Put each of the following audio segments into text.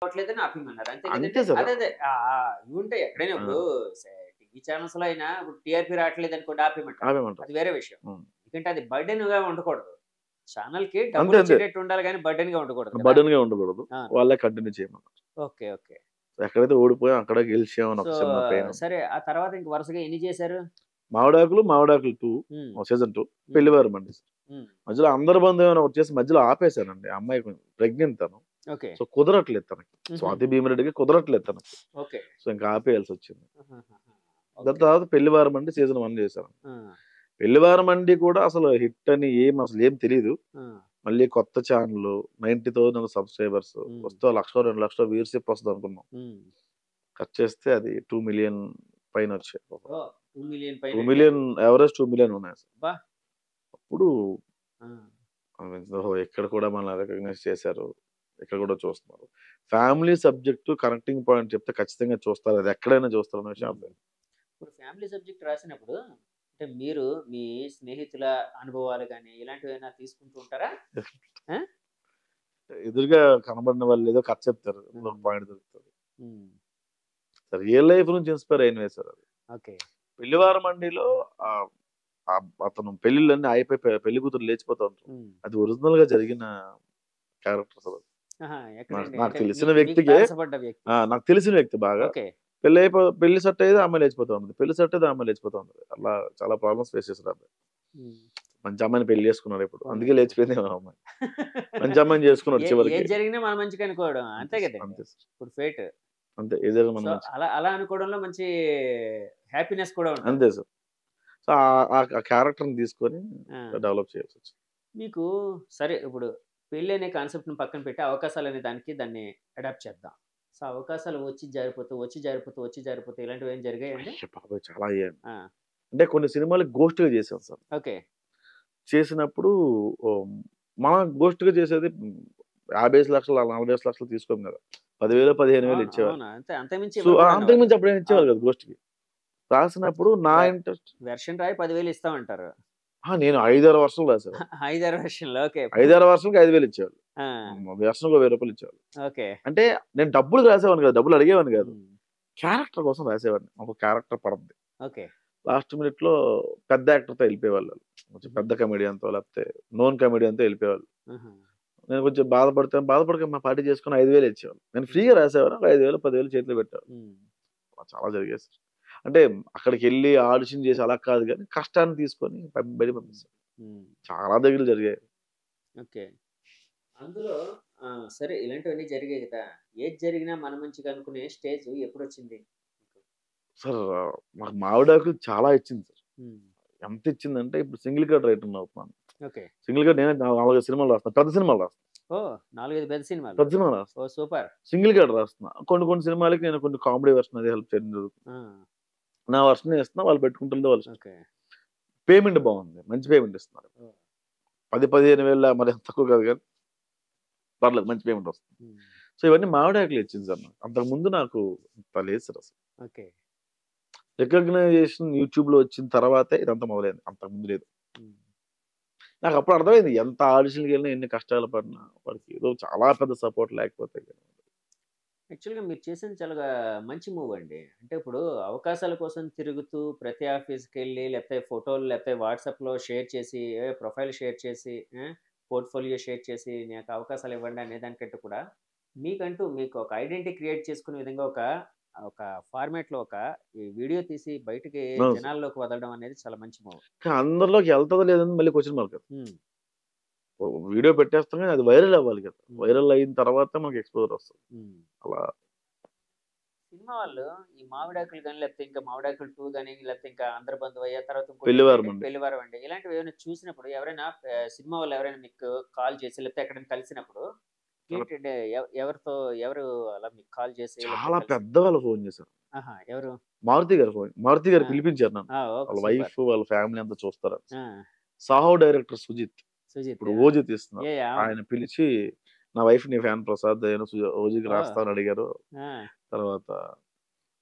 రావట్లేదని ఆపేయమన్నారు. అంతే అంతే కదండీ! సార్. అదే. ఇవి ఉంటాయి. ఎక్కడైనా ఆ! ఇప్పుడు టీవీ ఛానల్స్‌లో అయినా ఇప్పుడు టీఆర్‌పీ రావట్లేదనుకోండి ఆపేయమంటారు. ఆపేయమంటారు. అది వేరే విషయం. హ్మ్. ఎందుకంటే అది బర్డెన్‌గా ఉండకూడదు. ఛానెల్‌కి అంతే. అంతే. డబ్బులొచ్చేటట్టు ఉండాలి గానీ బర్డెన్‌గా ఉండకూడదు కదా! బర్డెన్‌గా ఉండకూడదు. అవును. వాళ్ళే కంటిన్యూ చేయమన్నారు. ఓకే. ఓకే. ఎక్కడైతే ఓడిపోయామో అక్కడే గెలిచామని సో, ఒక చిన్న పెయిన్. సరే ఆ తర్వాత ఇంక వరుసగా ఎన్ని చేశారు? మావిడాకులు, మావిడాకులు 2 హ్మ్. సీజన్ 2 హ్మ్. పెళ్లివారమండి. హ్మ్. మధ్యలో అందరి బంధువేమైనా ఒకటి చేసి మధ్యలో ఆపేసానండి. ఆ అమ్మాయి కొంచెం ప్రెగ్నెంట్ తను. ఓకే. సో, కుదరట్లేదు తనకి. స్వాతి హుహుహు. భీమిరెడ్డికి కుదరట్లేదు తనకి. ఓకే. సో, ఇంక ఆపేయాల్సొచ్చింది. ఆహాహాహా! దాని ఓకే. తర్వాత పెళ్లివారమండి సీజన్ 1 చేశాను. ఆ! పెళ్లివారమండి కూడా అసలు హిట్ అని అసలేం తెలీదు. ఆ! మళ్ళీ కొత్త ఛానెల్ 90,000 సబ్‌స్క్రైబర్స్ హ్మ్. వస్తే 1,00,000, 2,00,000 వ్యూవర్‌షిప్ వస్తదనుకున్నాం. హ్మ్. కట్ చేస్తే అది 2,000,000 పైనొచ్చాయి. ఓహ్! 2,000,000 పైనండి. 2,000,000 యావరేజ్ 2,000,000 ఉన్నాయసలు. అబ్బా! అప్పుడు ఆ! ఓహో! ఇక్కడ కూడా మనల్ని రికగ్నైజ్ చేశారు. ఇక్కడ కూడా చూస్తున్నారు. ఫ్యామిలీ సబ్జెక్ట్ కనెక్టింగ్ పాయింట్ చెప్తే ఖచ్చితంగా చూస్తారు. అది ఎక్కడైనా చూస్తారన్న విషయం హ్మ్. అర్థమైంది. ఇప్పుడు ఫ్యామిలీ సబ్జెక్ట్ రాసినప్పుడు అంటే మీరు మీ స్నేహితుల అనుభవాలు గాని, ఇలాంటివేమైనా తీసుకుంటూ ఉంటారా? ఆ! ఎదురుగా కనబడిన వాళ్ళు ఏదో కథ చెప్తారు. అందులో ఒక హ్మ్. పాయింట్ దొరుకుతది. హ్మ్. రియల్ లైఫ్ నుంచి ఇన్‌స్పైర్ అయినవే సార్ అది. ఓకే. 'పెళ్లివారం మండిలో' ఆహ్, అతను పెళ్ళిళ్ళన్నీ అయిపోయి పెళ్లి కూతురు లేచిపోతా ఉంటారు. హ్మ్. అది ఒరిజినల్‌గా జరిగిన క్యారెక్టర్స్ అవి. ఆహా! నాకు ఎక్కడండి? నాకు అంటే తెలిసిన మీకు మీకు వ్యక్తికే తారసపడ్డ వ్యక్తి. నాకు తెలిసిన వ్యక్తి బాగా. ఓకే. పెళ్లి సెట్ అయ్యేది ఆ అమ్మాయి లేచిపోతా ఉంటది. పెళ్లి సెట్ అయ్యేది ఆ అమ్మాయి లేచిపోతా ఉంటది. అలా చాలా ప్రాబ్లమ్స్ ఫేస్ చేసాడు ఆ అబ్బాయి. హ్మ్. మంచి అమ్మాయిని పెళ్లి చేసుకున్నాడు ఇప్పుడు. అందుకే పోన్లెండి. లేచిపోయిందేమో ఆ అమ్మాయి. మంచి అమ్మాయిని చేసుకున్నాడు చివరికి. ఏది జరిగినా మన మంచికి అనుకోవడం. అంతే అంతే సార్. గదండీ! అంతే సార్. ఇప్పుడు ఫేట్. అంతే. ఏదైనా మన సో, మంచికి. అలా అనుకోవడంలో మంచి హ్యాపీనెస్ కూడా ఉంటది. అంతే సార్. సో, ఆ క్యారెక్టర్‌ని తీసుకొని ఆ! డెవలప్ చేయాల్సొచ్చింది. మీకు సరే ఇప్పుడు పెళ్లనే కాన్సెప్ట్‌ని పక్కన పెట్టి అవకాశాలనే దాన్ని అడాప్ట్ చేద్దాం. సో, అవకాశాలు వచ్చి జారిపోతూ, వచ్చి జారిపోతూ, వచ్చి జారిపోతూ ఇలాంటివేమైనా జరిగాయండి? అయ్య బాబోయ్! చాలా అయ్యాయండి. ఆ! అంటే కొన్ని సినిమాలకి ఘోస్ట్‌గా చేసాం సార్. ఓకే. చేసినప్పుడు ఓహ్, మనం ఘోస్ట్‌గా చేసేది 50,00,000 40,00,000 తీసుకోము కదా! 10,000 15,000 అవును. ఇచ్చేవాళ్ళు. అవును. అంతమించి సో, ఇవ్వరు కూడాను వాళ్ళు. అంతకుమించి అప్పుడేమి ఇచ్చేవాళ్ళు అవును. కాదు ఘోస్ట్‌కి. రాసినప్పుడు నా వె ఇంట్రెస్ట్ వెర్షన్ రాయి 10,000 ఇస్తామంటారు. నేను 5, 6 వర్షన్‌లు రాసేవాడిని. 5, 6 వెర్షన్‌లు ఓకే. 5, 6 వర్షన్‌లకి 5,000 ఇచ్చేవాళ్ళు. ఆ! వెర్షన్‌కో రూ. 1000 ఇచ్చేవాళ్ళు. ఓకే. అంటే నేను డబ్బులకి రాసేవాడిని కాదు. డబ్బులు అడిగేవాడిని కాదు. హ్మ్. క్యారెక్టర్ కోసం రాసేవాడిని. ఒక క్యారెక్టర్ పడద్ది. ఓకే. లాస్ట్ మినిట్‌లో పెద్ద యాక్టర్‌తో ఎళ్ళిపోయేవాళ్ళు. కొంచెం హుహు. పెద్ద కమెడియన్‌తో లేకపోతే నోన్ కమెడియన్‌తో ఎళ్ళిపోయేవాళ్ళు. ఆహా! నేను కొంచెం బాధపడకమ్మా పార్టీ చేసుకొని 5,000 ఇచ్చేవాళ్ళు. నేను హ్మ్. ఫ్రీగా రాసేవాడిని. ఒక 5,000, 10,000 చేతిలో పెట్టేవాళ్ళు. హ్మ్. అలా చాలా జరిగాయి సార్. అంటే అక్కడికెళ్ళి ఆడిషన్ చేసి అలా కాదు గానీ, కష్టాన్ని తీసుకొని బయటకి హ్మ్. పంపిస్తారు. హ్మ్. చాలా దగ్గరలు జరిగాయి. ఓకే. అందులో సరే ఇలాంటివన్నీ జరిగాయి గదా! ఏది జరిగినా మన మంచికి అనుకునే స్టేజ్ ఎప్పుడొచ్చింది మీకు? సార్ మాకు మావిడాకులు చాలా ఇచ్చింది సార్. హ్మ్. ఎంత ఇచ్చిందంటే ఇప్పుడు సింగిల్ కార్డ్ రైటర్‌ని అవుతున్నాను. ఓకే. సింగిల్ కార్డ్ నేనే 4, 5 సినిమాలు రాస్తున్నా. పెద్ద సినిమాలు రాస్తున్నా. ఓహ్! 4, 5 పెద్ద సినిమాలు. పెద్ద సినిమాలు రాస్తున్నా. ఓహ్! సూపర్. సింగిల్ కార్డ్ రాస్తున్నా. కొన్ని కొన్ని సినిమాలకి నేను కొన్ని కామెడీ వెర్షన్ అది హెల్ప్ చేయడం జరుగుతుంది. ఆ! నా వెర్షన్ నేను ఇస్తున్నా. వాళ్ళు పెట్టుకుంటుంటే వాళ్ళ ఇష్టం. ఓకే. పేమెంట్ బావుంది. మంచి పేమెంట్ ఇస్తున్నారు. ఓహ్! 10, 15,000 మరి తక్కువ కాదు గానీ పర్లేదు మంచి పేమెంట్ వస్తుంది. హ్మ్. సో, ఇవన్నీ మావిడాకులు ఇచ్చింది సార్ నాకు. అంతకుముందు నాకు అంత లేదు సార్ అసలు. ఓకే. రికగ్నైజేషన్ యూట్యూబ్‌లో వచ్చిన తర్వాతే ఇదంతా మొదలైంది. అంతకుముందు లేదు. హ్మ్. నాకప్పుడు అర్థమైంది. ఎంత ఆడిషన్‌లకెళ్ళినా, ఎన్ని కష్టాలు పడినా వాడికి ఏదో చాలా పెద్ద సపోర్ట్ లేకపోతే యాక్చువల్‌గా మీరు చేసింది చాలా మంచి మూవ్ అండి. అంటే ఇప్పుడు అవకాశాల కోసం తిరుగుతూ ప్రతి ఆఫీస్‌కెళ్ళి లేకపోతే ఫోటోలు లేకపోతే వాట్సాప్‌లో షేర్ చేసి, ప్రొఫైల్ షేర్ చేసి, పోర్ట్‌ఫోలియో షేర్ చేసి నాకు అవకాశాలు ఇవ్వండి అనే దానికంటే కూడా మీకంటూ మీకు ఒక ఐడెంటిటీ క్రియేట్ చేసుకునే విధంగా ఒక ఒక ఫార్మాట్‌లో ఒక ఈ వీడియో తీసి బయటికి అవును సార్. జనాల్లోకి వదలడం అనేది చాలా మంచి మూవ్. కానీ అందరిలోకి ఎళ్తదో లేదని మళ్ళీ క్వెషన్ మార్క్ అది. హ్మ్. వీడియో పెట్టేస్తాం గానీ అది వైరల్ అవ్వాలి కదా! హ్మ్. వైరల్ అయిన తర్వాత మనకు ఎక్స్‌పోజర్ వస్తది. హ్మ్. అలా సినిమా వాళ్ళు ఈ 'మావిడాకులు' గాని, లేకపోతే ఇంకా 'మావిడాకులు 2' గాని, లేకపోతే ఇంకా 'అందరి బంధువయ్య' తర్వాత ఇంకోటేంటంటే పెళ్లివారమండి. 'పెళ్లివారం' అండి. ఇలాంటివి ఏమైనా చూసినప్పుడు ఎవరైనా సినిమా వాళ్ళు ఎవరైనా మీకు కాల్ చేసి, లేకపోతే ఎక్కడైనా కలిసినప్పుడు చాలా ఏంటంటే ఎవరితో ఎవరు అలా మీకు కాల్ చేసి లేకపోతే చాలా కలిసి పెద్దవాళ్ళు ఫోను చేశారు. ఆహా! ఎవరు? మారుతి గారు ఆ! పిలిపించారు నన్ను. ఓకే. వాళ్ళ సూపర్. వైఫ్, వాళ్ళ ఫ్యామిలీ అంతా చూస్తారని. ఆ! 'సాహో' డైరెక్టర్ సుజిత్. 'సుజిత్' ఇప్పుడు 'ఓజీ' తీస్తున్నారు. అవును. ఆయన పిలిచి నా వైఫ్ నీ ఫ్యాన్ ప్రసాద్ నేను 'ఓజీకి' ఓహ్! రాస్తా అని అడిగారు. ఆ! తర్వాత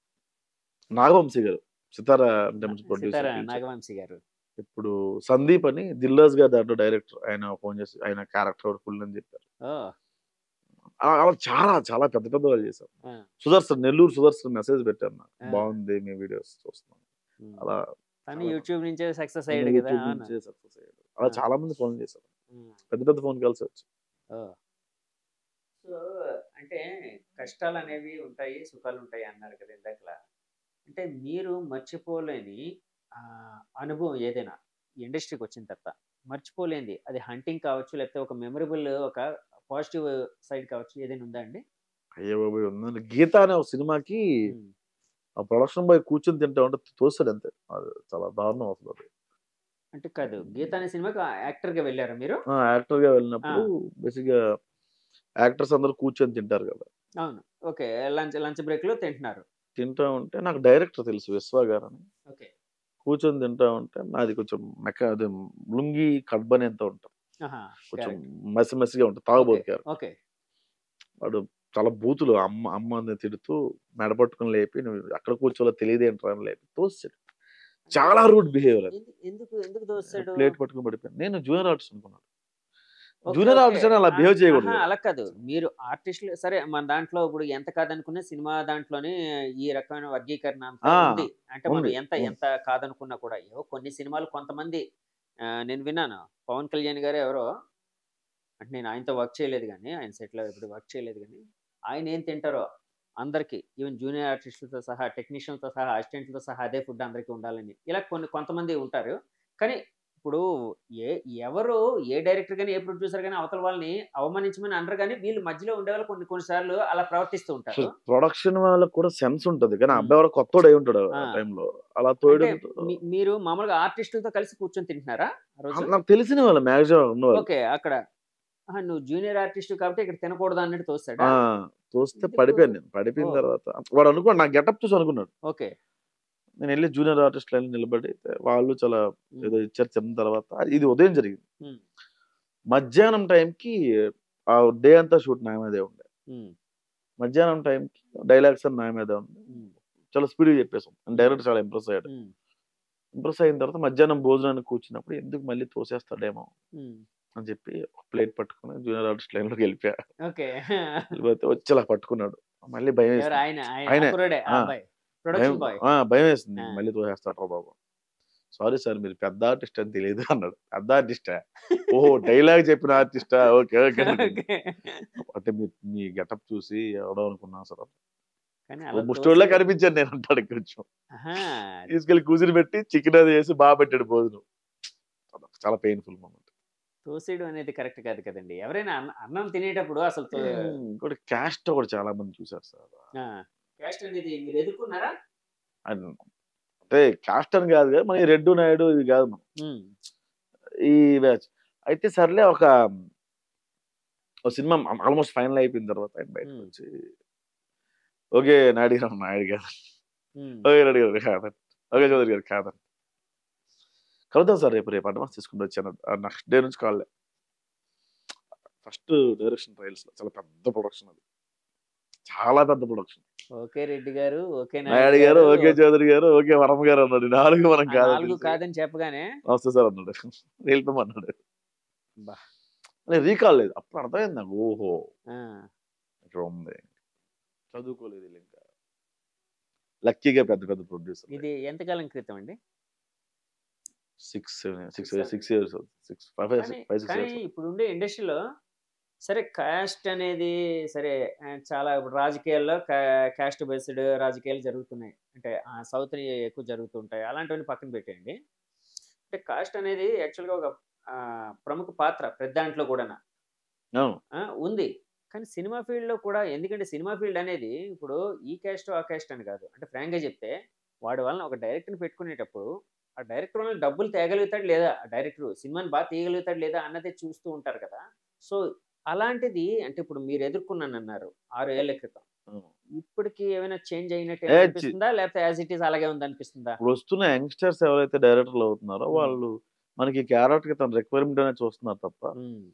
నాగవంశీ గారు. సితార అంటే మంచి 'సితార ప్రొడ్యూసర్ పిలిచారు. నాగవంశి' గారు. ఇప్పుడు సందీప్ అని 'దిల్ రాజు' గారి దాంట్లో డైరెక్టర్. ఆయన ఫోను చేసి ఆయన క్యారెక్టర్ ఫుల్ అని చెప్పారు. ఓహ్! అలా చాలా చాలా పెద్ద పెద్ద వాళ్ళు చేశారు. ఆ! సుదర్శన్, నెల్లూరు సుదర్శన్ మెసేజ్ పెట్టారు నాకు. ఆ! బాగుంది మీ వీడియోస్ చూస్తున్నాను. హ్మ్. అలా తను చాలా యూట్యూబ్ నుంచే సక్సెస్ తను అయ్యాడు గదా! యూట్యూబ్ అవును. నుంచే సక్సెస్ అయ్యాడు. అలా ఆ! చాలా మంది ఫోన్ చేశారు. హ్మ్. పెద్ద పెద్ద ఫోన్ కాల్స్ వచ్చాయి. ఓహ్! సో, అంటే కష్టాలనేవి ఉంటాయి, సుఖాలుంటాయి అన్నారు కదా ఇందాకల. అంటే మీరు మర్చిపోలేని అనుభవం ఏదైనా ఇండస్ట్రీకొచ్చిన తర్వాత మర్చిపోలేనిది అది హంటింగ్ కావచ్చు, లేకపోతే ఒక మెమరబుల్ ఒక పాజిటివ్ సైడ్ కావచ్చు ఏదైనా ఉందా అండి? అయ్య బాబోయ్! ఉందండి. 'గీత' అనే ఒక సినిమాకి హ్మ్. ఆ ప్రొడక్షన్ బాయ్ కూర్చొని తింటా ఉంటే తోసాడు అంతే. అది చాలా దారుణం అసలది. అంటే కాదు 'గీత' అనే సినిమాకి యాక్టర్‌గా వెళ్లారా మీరు? ఆ! యాక్టర్‌గా ఆ! వెళ్ళినప్పుడు బేసిక్‌గా యాక్టర్స్ అందరూ కూర్చొని తింటారు కదా! అవును. ఓకే. లంచ్ లంచ్ బ్రేక్‌లో తింటున్నారు. తింటా ఉంటే నాకు డైరెక్టర్ తెలుసు 'విశ్వ' గారని. ఓకే. కూర్చొని తింటా ఉంటే నాది కొంచెం అది లుంగీ కట్ బనియన్‌తో ఉంటది. ఆహా! కొంచెం కరెక్ట్. మసి మసిగా ఉంటది. ఓకే. తాగుబోతు క్యారెక్టర్. ఓకే. వాడు చాలా బూతులు అమ్మ అని తిడుతూ మెడ పట్టుకొని లేపి "నువ్వు అక్కడ కూర్చోవాలో తెలియదేంట్రా" అని లేపి తోసేసాడు. అంటే చాలా రూడ్ బిహేవియర్ అది. ఎందుకు ఎందుకు దోసాడు? ప్లేట్ పట్టుకొని పడిపోయాను. నేను జూనియర్ ఆర్టిస్ట్ అనుకున్నాను. ఓకే. Junior okay. ఆర్టిస్ట్ అని అలా బిహేవ్ చేయకూడదు అహా! కదా! అలా కాదు. మీరు ఆర్టిస్ట్‌లు సరే మన దాంట్లో ఇప్పుడు ఎంత కాదనుకున్నా సినిమా దాంట్లోనే ఈ రకమైన వర్గీకరణ అంతా ఆ! ఉంది. అంటే మనం ఉంది. ఎంత ఉంది. ఎంత కాదనుకున్నా కూడా. ఏవో కొన్ని సినిమాలు కొంతమంది నేను విన్నాను. 'పవన్ కళ్యాణ్' గారో ఎవరో అంటే నేను ఆయనతో వర్క్ చేయలేదు గానీ, ఆయన సెట్‌లో ఎప్పుడు వర్క్ చేయలేదు గానీ, ఆయన ఏం తింటారో అందరికి ఈవెన్ జూనియర్ ఆర్టిస్ట్‌లతో సహా, టెక్నీషియన్‌లతో సహా, అసిస్టెంట్‌లతో సహా అదే ఫుడ్ అందరికి ఉండాలని. ఇలా కొంతమంది ఉంటారు. కానీ ఇప్పుడు ఏ ఎవరు ఏ డైరెక్టర్ గాని, ఏ ప్రొడ్యూసర్ గాని అవతల వాళ్ళని అవమానించమని అనరు గానీ, వీళ్ళు మధ్యలో ఉండేవాళ్ళు కొన్ని కొన్ని సార్లు అలా ప్రవర్తిస్తూ అసలు ఉంటారు. ప్రొడక్షన్ వాళ్ళకి కూడా సెన్స్ ఉంటది. కానీ ఆ హ్మ్. అబ్బాయి ఎవరో కొత్తోడై ఉంటాడు ఆ! ఆ టైంలో. అలా అంటే తోయడంతో మీరు మామూలుగా ఆర్టిస్ట్‌లతో కలిసి కూర్చొని తింటున్నారా ఆ రోజు? నాకు తెలిసిన వాళ్ళు మాక్సిమం ఉన్నవాళ్ళు. ఓకే. అక్కడ ఆహా! నువ్వు జూనియర్ ఆర్టిస్ట్‌వి కాబట్టి ఇక్కడ తినకూడదు అన్నట్టు తోసాడా? ఆ! తోస్తే ఎందుకు? పడిపోయాను నేను. పడిపోయిన ఓహ్! తర్వాత వాడు అనుకోండి నా గెటప్ చూసి అనుకున్నాడు. ఓకే. నేనెళ్ళి జూనియర్ ఆర్టిస్ట్ లైన్‌లో నిలబడి వాళ్ళు చాలా హ్మ్. ఏదో ఇచ్చారు తిన్న తర్వాత ఇది ఉదయం జరిగింది. హ్మ్. మధ్యాహ్నం టైంకి ఆ డే అంతా షూట్ నా మీదే ఉండే. హ్మ్. మధ్యాహ్నం టైంకి డైలాగ్స్ అన్ని నా మీదే ఉన్నాయి. హ్మ్. చాలా స్పీడ్‌గా చెప్పేసాం. హ్మ్. డైరెక్టర్ చాలా ఇంప్రెస్ అయ్యాడు. హ్మ్. ఇంప్రెస్ అయిన తర్వాత మధ్యాహ్నం భోజనానికి కూర్చున్నప్పుడు ఎందుకు మళ్ళీ తోసేస్తాడేమో హ్మ్. అని చెప్పి ఒక ప్లేట్ పట్టుకొని జూనియర్ ఆర్టిస్ట్ లైన్‌లోకెళ్ళిపోయా. ఓకే. వెళ్ళిపోతే వచ్చి ఇలా పట్టుకున్నాడు. మళ్ళీ ఎవరు భయమేసింది. ఆయన ఆ ఆయనే. కుర్రోడే ఆ ఆ! అబ్బాయి. భయం ప్రొడక్షన్ బాయ్. భయమేసింది. ఆ! మళ్ళీ తోసేస్తాడ్రా బాబు. సారీ సార్ మీరు పెద్ద ఆర్టిస్ట్ అని తెలీదు అన్నాడు. పెద్ద ఆర్టిస్టా? ఓహో! డైలాగ్ చెప్పిన ఆర్టిస్టా? ఓకే. ఓకే అనుకున్నా. ఓకే. అంటే మీ గెటప్ చూసి ఎవడో అనుకున్నా అసలు. కానీ ఓ అలా ముష్టోడిలా తోసేయడం కనిపించాను నేను అంటాడు కొంచెం. ఆహా! తీసుకెళ్ళి కూర్చొనిబెట్టి చికెన్ అది ఏసి పెట్టాడు భోజనం. చాలా పెయిన్‌ఫుల్ మొమెంట్. తోసేయడం అనేది కరెక్ట్ కాదు కదండీ. ఎవరైనా అన్నం తినేటప్పుడు అసలు ఇంకోటి క్యాస్ట్ ఒకటి చాలా మంది చూసారు సార్. ఆ! క్యాస్ట్ అనేది మీరు ఎదుర్కొన్నారా? అన్ అంటే క్యాస్ట్ అని కాదు గానీ, మనకి రెడ్డు, నాయుడు ఇవి కాదు మనం. హ్మ్. ఈ బ్యాచ్. అయితే సర్లే ఒక సినిమా ఆల్‌మోస్ట్ ఫైనల్ అయిపోయిన తర్వాత ఆయన హ్మ్. బయటకొచ్చి, "ఓకే నాయుడు గారు" నాయుడు గారు. హ్మ్. "ఓకే రెడ్డి గారు కాదండి. ఓకే చౌదరి గారు కాదండి. కలుద్దాం సార్ రేపు అడ్వాన్స్ తీసుకుంటూ వచ్చాను." నెక్స్ట్ డే నుంచి కాల్‌లే. ఫస్ట్ డైరెక్షన్ ట్రయల్స్‌లో చాలా పెద్ద ప్రొడక్షన్ అది. చాలా పెద్ద ప్రొడక్షన్. ఓకే రెడ్డి గారు, ఓకే నాయుడు నాయుడు గారు, గారు, ఓకే చౌదరి గారు, ఓకే వర్మ గారు అన్నాడు. ఈ 4 మనం ఆ కాదని 4 తెలిసి, కాదని చెప్పగానే నమస్తే సార్ అన్నాడు. వెళ్ళిపోమన్నాడు. అబ్బా! రీకాల్ లేదు. అప్పుడు అర్థమైంది నాకు. ఓహో! ఆ! ఇక్కడ ఉంది. చదువుకోలేదు ఈళ్ళింకా. లక్కీగా పెద్ద పెద్ద ప్రొడ్యూసర్‌లే. ఇది ఎంత కాలం క్రితం అండి? 6 6, 7 ఇయర్స్ 6 5, 6 కానీ 6 కానీ ఇయర్స్. ఇప్పుడుండే ఇండస్ట్రీలో సరే కాస్ట్ అనేది సరే చాలా ఇప్పుడు రాజకీయాల్లో కాస్ట్ బేస్డ్ రాజకీయాలు జరుగుతున్నాయి. అంటే సౌత్‌ని ఎక్కువ జరుగుతూ ఉంటాయి. అలాంటివన్నీ పక్కన పెట్టేయండి. అంటే కాస్ట్ అనేది యాక్చువల్‌గా ఒక ప్రముఖ పాత్ర ప్రతి దాంట్లో కూడాన. అవును. ఉంది. కానీ సినిమా ఫీల్డ్‌లో కూడా ఎందుకంటే సినిమా ఫీల్డ్ అనేది ఇప్పుడు ఈ క్యాస్ట్, ఆ క్యాస్ట్ అని కాదు. అంటే ఫ్రాంక్‌గా చెప్తే వాడి వలన ఒక డైరెక్టర్‌ని పెట్టుకునేటప్పుడు ఆ డైరెక్టర్ వలన డబ్బులు తేగలుగుతాడు లేదా? ఆ డైరెక్టరు సినిమాని తీయగలుగుతాడు లేదా? అన్నదే చూస్తూ ఉంటారు కదా! సో, అలాంటిది అంటే ఇప్పుడు మీరు ఎదుర్కొన్నానన్నారు 6 ఏళ్ల క్రితం. అవును. ఇప్పటికి ఏమైనా చేంజ్ అయినట్టు ఏ ఏమైనా చి అనిపిస్తుందా? లేకపోతే యాస్ ఇట్ ఈజ్ అలాగే ఉందనిపిస్తుందా? ఇప్పుడొస్తున్న యంగ్‌స్టర్స్ ఎవరైతే డైరెక్టర్‌లు అవుతున్నారో హ్మ్. వాళ్ళు మనకి క్యారెక్టర్‌కి తన రిక్వైర్మెంట్ అనేది చూస్తున్నారు తప్ప, హ్మ్.